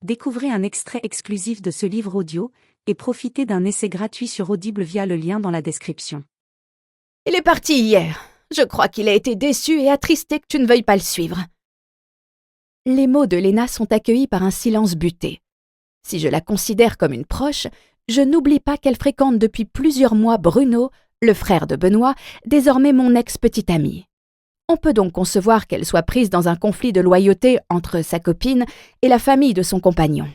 Découvrez un extrait exclusif de ce livre audio et profitez d'un essai gratuit sur Audible via le lien dans la description. Il est parti hier. Je crois qu'il a été déçu et attristé que tu ne veuilles pas le suivre. Les mots de Léna sont accueillis par un silence buté. Si je la considère comme une proche, je n'oublie pas qu'elle fréquente depuis plusieurs mois Bruno, le frère de Benoît, désormais mon ex-petite amie. On peut donc concevoir qu'elle soit prise dans un conflit de loyauté entre sa copine et la famille de son compagnon.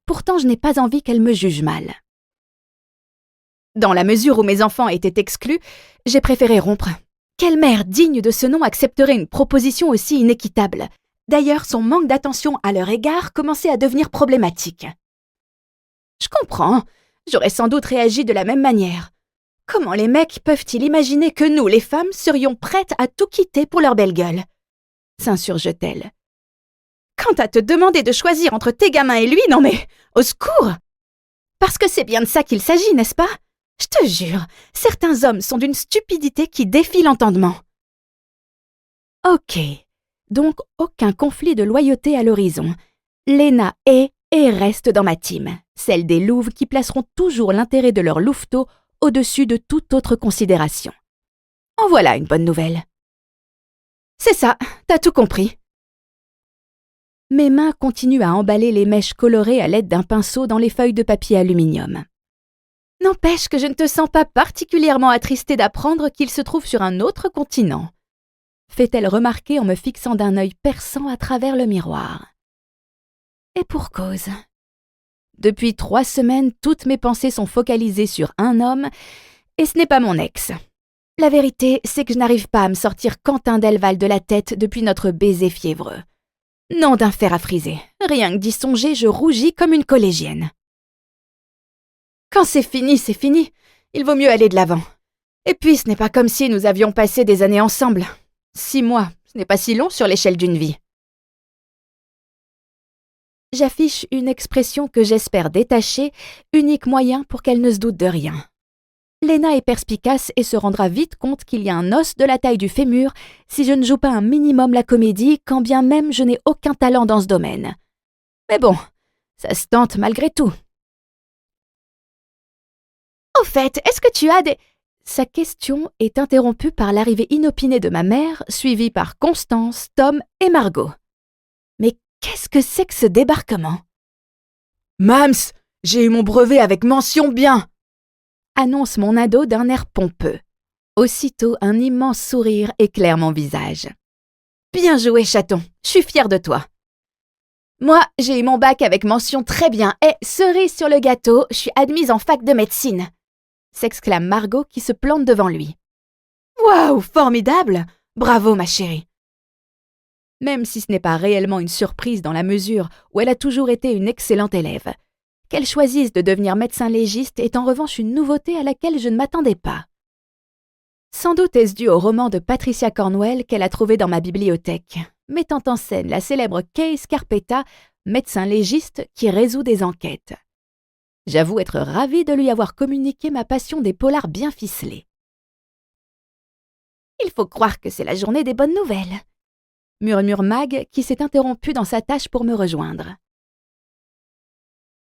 Pourtant, je n'ai pas envie qu'elle me juge mal. Dans la mesure où mes enfants étaient exclus, j'ai préféré rompre. Quelle mère digne de ce nom accepterait une proposition aussi inéquitable? D'ailleurs, son manque d'attention à leur égard commençait à devenir problématique. Je comprends, j'aurais sans doute réagi de la même manière. Comment les mecs peuvent-ils imaginer que nous, les femmes, serions prêtes à tout quitter pour leur belle gueule? S'insurge-t-elle. Quant à te demander de choisir entre tes gamins et lui, non mais, au secours! Parce que c'est bien de ça qu'il s'agit, n'est-ce pas? Je te jure, certains hommes sont d'une stupidité qui défie l'entendement. Ok, donc aucun conflit de loyauté à l'horizon. Léna est et reste dans ma team, celle des louves qui placeront toujours l'intérêt de leur louveteau au-dessus de toute autre considération. En voilà une bonne nouvelle. C'est ça, t'as tout compris. Mes mains continuent à emballer les mèches colorées à l'aide d'un pinceau dans les feuilles de papier aluminium. N'empêche que je ne te sens pas particulièrement attristée d'apprendre qu'il se trouve sur un autre continent, fait-elle remarquer en me fixant d'un œil perçant à travers le miroir. Et pour cause. Depuis 3 semaines, toutes mes pensées sont focalisées sur un homme, et ce n'est pas mon ex. La vérité, c'est que je n'arrive pas à me sortir Quentin Delval de la tête depuis notre baiser fiévreux. Nom d'un fer à friser. Rien que d'y songer, je rougis comme une collégienne. Quand c'est fini, c'est fini. Il vaut mieux aller de l'avant. Et puis, ce n'est pas comme si nous avions passé des années ensemble. 6 mois, ce n'est pas si long sur l'échelle d'une vie. J'affiche une expression que j'espère détacher, unique moyen pour qu'elle ne se doute de rien. Léna est perspicace et se rendra vite compte qu'il y a un os de la taille du fémur si je ne joue pas un minimum la comédie, quand bien même je n'ai aucun talent dans ce domaine. Mais bon, ça se tente malgré tout. Au fait, est-ce que tu as des... Sa question est interrompue par l'arrivée inopinée de ma mère, suivie par Constance, Tom et Margot. Mais qu'est-ce que c'est que ce débarquement? Mams, j'ai eu mon brevet avec mention bien, annonce mon ado d'un air pompeux. Aussitôt, un immense sourire éclaire mon visage. Bien joué, chaton, je suis fière de toi. Moi, j'ai eu mon bac avec mention très bien et, cerise sur le gâteau, je suis admise en fac de médecine, s'exclame Margot qui se plante devant lui. Waouh, formidable! Bravo, ma chérie. Même si ce n'est pas réellement une surprise dans la mesure où elle a toujours été une excellente élève, qu'elle choisisse de devenir médecin légiste est en revanche une nouveauté à laquelle je ne m'attendais pas. Sans doute est-ce dû au roman de Patricia Cornwell qu'elle a trouvé dans ma bibliothèque, mettant en scène la célèbre Kay Scarpetta, médecin légiste qui résout des enquêtes. J'avoue être ravie de lui avoir communiqué ma passion des polars bien ficelés. « Il faut croire que c'est la journée des bonnes nouvelles », murmure Mag qui s'est interrompue dans sa tâche pour me rejoindre.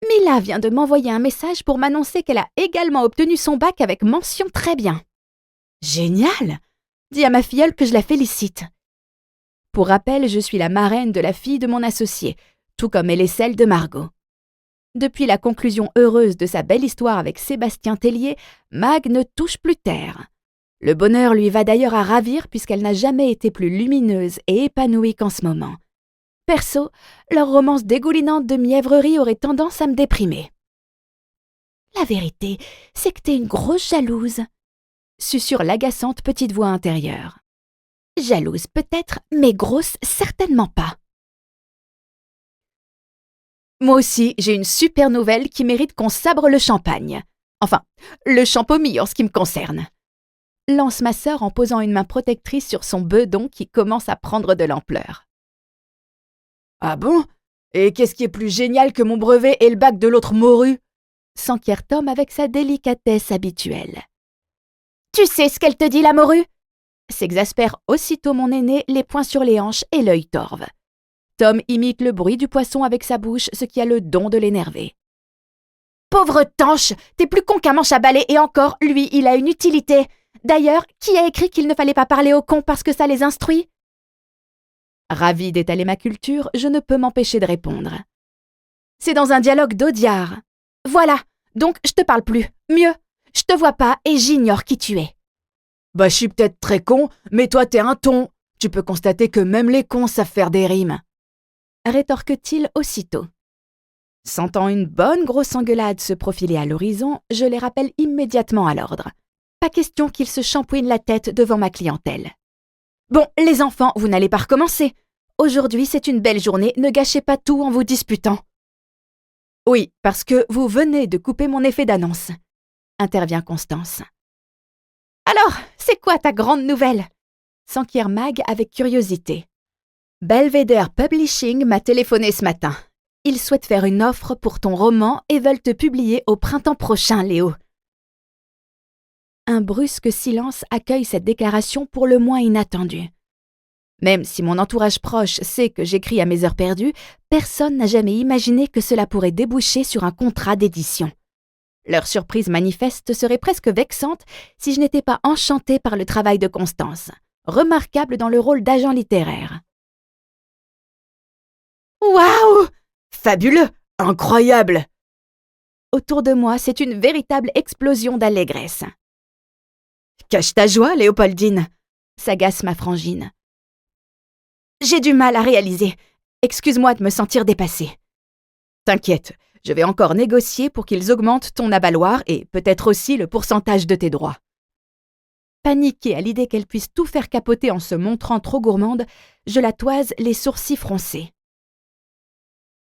Mila vient de m'envoyer un message pour m'annoncer qu'elle a également obtenu son bac avec mention très bien. Génial! Dis à ma filleule que je la félicite. Pour rappel, je suis la marraine de la fille de mon associé, tout comme elle est celle de Margot. Depuis la conclusion heureuse de sa belle histoire avec Sébastien Tellier, Mag ne touche plus terre. Le bonheur lui va d'ailleurs à ravir puisqu'elle n'a jamais été plus lumineuse et épanouie qu'en ce moment. Perso, leur romance dégoulinante de mièvrerie aurait tendance à me déprimer. La vérité, c'est que t'es une grosse jalouse, susurre l'agaçante petite voix intérieure. Jalouse peut-être, mais grosse certainement pas. Moi aussi, j'ai une super nouvelle qui mérite qu'on sabre le champagne. Enfin, le champomis en ce qui me concerne. Lance ma sœur en posant une main protectrice sur son bedon qui commence à prendre de l'ampleur. Ah bon? Et qu'est-ce qui est plus génial que mon brevet et le bac de l'autre morue? S'enquiert Tom avec sa délicatesse habituelle. Tu sais ce qu'elle te dit, la morue? S'exaspère aussitôt mon aîné, les poings sur les hanches et l'œil torve. Tom imite le bruit du poisson avec sa bouche, ce qui a le don de l'énerver. Pauvre Tanche, t'es plus con qu'un manche à balai et encore, lui, il a une utilité. D'ailleurs, qui a écrit qu'il ne fallait pas parler aux cons parce que ça les instruit? Ravie d'étaler ma culture, je ne peux m'empêcher de répondre. C'est dans un dialogue d'Audiard. Voilà, donc je te parle plus. Mieux, je te vois pas et j'ignore qui tu es. Bah, je suis peut-être très con, mais toi t'es un ton. Tu peux constater que même les cons savent faire des rimes. Rétorque-t-il aussitôt. Sentant une bonne grosse engueulade se profiler à l'horizon, je les rappelle immédiatement à l'ordre. Pas question qu'ils se shampouinent la tête devant ma clientèle. Bon, les enfants, vous n'allez pas recommencer. Aujourd'hui, c'est une belle journée, ne gâchez pas tout en vous disputant. Oui, parce que vous venez de couper mon effet d'annonce, intervient Constance. Alors, c'est quoi ta grande nouvelle? S'enquiert Mag avec curiosité. Belvedere Publishing m'a téléphoné ce matin. Ils souhaitent faire une offre pour ton roman et veulent te publier au printemps prochain, Léo. Un brusque silence accueille cette déclaration pour le moins inattendue. Même si mon entourage proche sait que j'écris à mes heures perdues, personne n'a jamais imaginé que cela pourrait déboucher sur un contrat d'édition. Leur surprise manifeste serait presque vexante si je n'étais pas enchantée par le travail de Constance, remarquable dans le rôle d'agent littéraire. Waouh! Fabuleux! Incroyable! Autour de moi, c'est une véritable explosion d'allégresse. Cache ta joie, Léopoldine, s'agace ma frangine. J'ai du mal à réaliser. Excuse-moi de me sentir dépassée. T'inquiète, je vais encore négocier pour qu'ils augmentent ton avaloir et peut-être aussi le pourcentage de tes droits. Paniquée à l'idée qu'elle puisse tout faire capoter en se montrant trop gourmande, je la toise les sourcils froncés.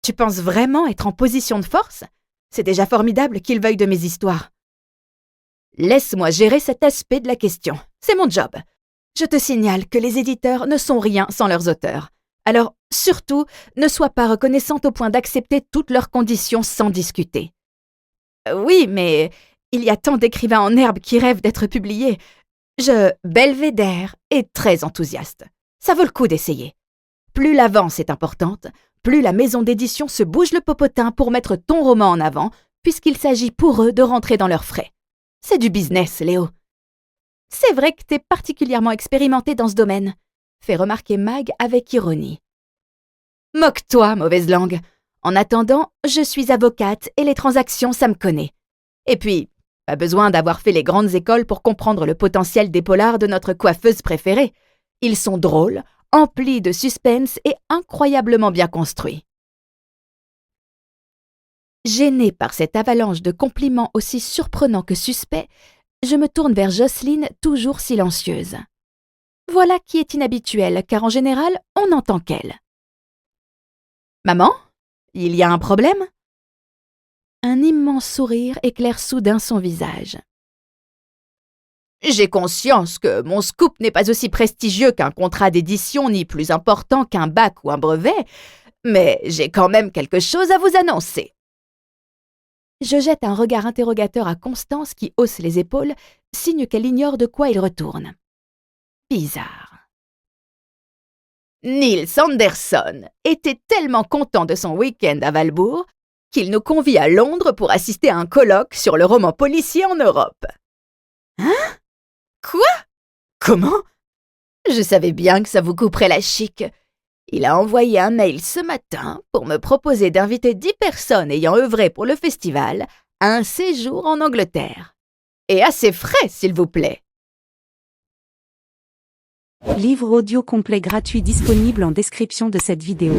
Tu penses vraiment être en position de force? C'est déjà formidable qu'ils veuillent de mes histoires. Laisse-moi gérer cet aspect de la question. C'est mon job. Je te signale que les éditeurs ne sont rien sans leurs auteurs. Alors, surtout, ne sois pas reconnaissante au point d'accepter toutes leurs conditions sans discuter. Oui, mais il y a tant d'écrivains en herbe qui rêvent d'être publiés. Belvedere est très enthousiaste. Ça vaut le coup d'essayer. Plus l'avance est importante, plus la maison d'édition se bouge le popotin pour mettre ton roman en avant, puisqu'il s'agit pour eux de rentrer dans leurs frais. C'est du business, Léo. C'est vrai que t'es particulièrement expérimenté dans ce domaine, fait remarquer Mag avec ironie. Moque-toi, mauvaise langue. En attendant, je suis avocate et les transactions, ça me connaît. Et puis, pas besoin d'avoir fait les grandes écoles pour comprendre le potentiel des polars de notre coiffeuse préférée. Ils sont drôles, emplis de suspense et incroyablement bien construits. Gênée par cette avalanche de compliments aussi surprenants que suspects, je me tourne vers Jocelyne, toujours silencieuse. Voilà qui est inhabituel, car en général, on n'entend qu'elle. « Maman, il y a un problème ?» Un immense sourire éclaire soudain son visage. « J'ai conscience que mon scoop n'est pas aussi prestigieux qu'un contrat d'édition ni plus important qu'un bac ou un brevet, mais j'ai quand même quelque chose à vous annoncer. » Je jette un regard interrogateur à Constance qui hausse les épaules, signe qu'elle ignore de quoi il retourne. Bizarre. Nils Anderson était tellement content de son week-end à Valbourg qu'il nous convie à Londres pour assister à un colloque sur le roman policier en Europe. Hein? Quoi? Comment? Je savais bien que ça vous couperait la chic. Il a envoyé un mail ce matin pour me proposer d'inviter 10 personnes ayant œuvré pour le festival à un séjour en Angleterre. Et assez frais, s'il vous plaît. Livre audio complet gratuit disponible en description de cette vidéo.